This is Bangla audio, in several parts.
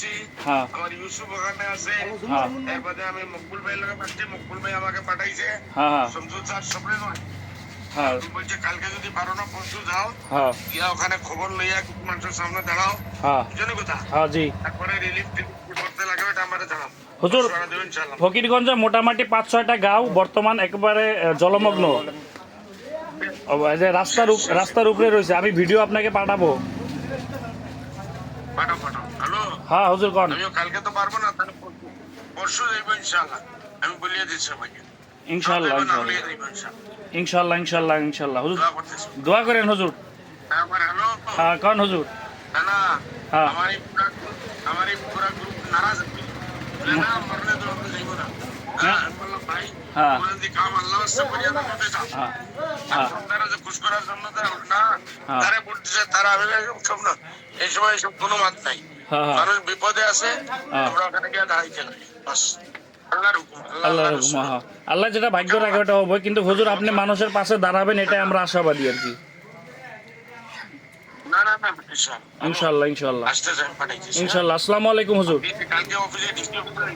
আসছি, হ্যাঁ আমার ইউসুফ ওখানে আছে, হ্যাঁ এরপরে আমি মকবুল ভাইয়ের লগে পাচ্ছি, মকবুল ভাই আমাকে পাঠাইছে, হ্যাঁ শমসুল স্যার সবরে নয়, হ্যাঁ বলছে কালকে যদি পারো না পরশু যাও, হ্যাঁ গিয়া ওখানে খবর লইয়া কিছু মানুষের সামনে দাঁড়াও, হ্যাঁ বুঝলি কথা, হ্যাঁ জি তারপরে রিলিফ করতে লাগবে এটা আমারে জানাও। হুজুর পরশু আনা দেবেন ইনশাআল্লাহ। ফকিরগঞ্জে মোটামুটি 5-6টা গাঁও বর্তমান একেবারে জলমগ্ন। এই যে রাস্তার উপরে রয়েছে, আমি ভিডিও আপনাকে পাঠাবো। পাঠাও পাঠাও। হ্যালো, হ্যাঁ হুজুর কন। আমিও কালকে তো পারবো না, তাহলে পরশু পরশু যাইবো ইনশাআল্লাহ। আমি বলিয়ে দিচ্ছি সবাইকে, ইনশাআল্লাহ যাইবো না ইনশাআল্লাহ হলিয়ে যাইবো ইনশাআল্লাহ। ইনশাআল্লাহ ইনশাআল্লাহ ইনশাআল্লাহ হুজুর দোয়া করতেছি। দোয়া করেন হুজুর। আমার হ্যালো, হ্যাঁ কন হুজুর। না হ্যাঁ আমার এই পুরা গ্রুপ নারাজ আছে, না মরলে তো আমরা যাইবো না। হ্যাঁ আমি বললাম ভাই, হ্যাঁ ওরা যদি কাম আল্লাহ রাস্তা করিয়া না করতে চাও, হ্যাঁ আর হ্যাঁ সন্তানরা যে খুশ করার জন্য না হ্যাঁ। তারা বলতেছে, তারা আমি সব না, এই সময় এসব কোনো মাত নাই। হ্যাঁ হ্যাঁ মানুষ বিপদে আছে, হ্যাঁ। আমরা ওখানে গিয়ে দাঁড়াইতে লাগে, বাস আল্লাহর হুকুম, আল্লাহ আল্লাহর রকম রাসূল। হ্যাঁ আল্লাহ যেটা ভাগ্য রাখে ওটা হবে, কিন্তু হুজুর আপনি মানুষের পাশে দাঁড়াবেন এটাই আমরা আশাবাদী আর কি। না না না ইনশাআল্লাহ ইনশাআল্লাহ ইনশাআল্লাহ আসতে যাই পাঠাইছি ইনশাআল্লাহ। আসসালামু আলাইকুম হুজুর। কালকে অফিসে ডিস্টার্ব করে,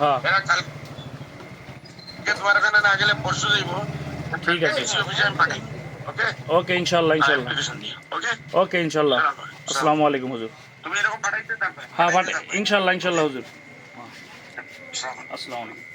হ্যাঁ এরা কালকে তোমার এখানে না গেলে পরশু যাইবো, ঠিক আছে। ডিসি অফিসে আমি পাঠাই। ওকে ওকে ইনশাআল্লাহ ইনশাআল্লাহ অ্যাপ্লিকেশন দিয়ে, ওকে ওকে ইনশাআল্লাহ। আসসালামু আলাইকুম হুজুর। তুমি এরকম পাঠাইতে থাকবে। হ্যাঁ ইনশাআল্লাহ ইনশাআল্লাহ হুজুর। আসসালামু আলাইকুম। আসসালামু আলাইকুম।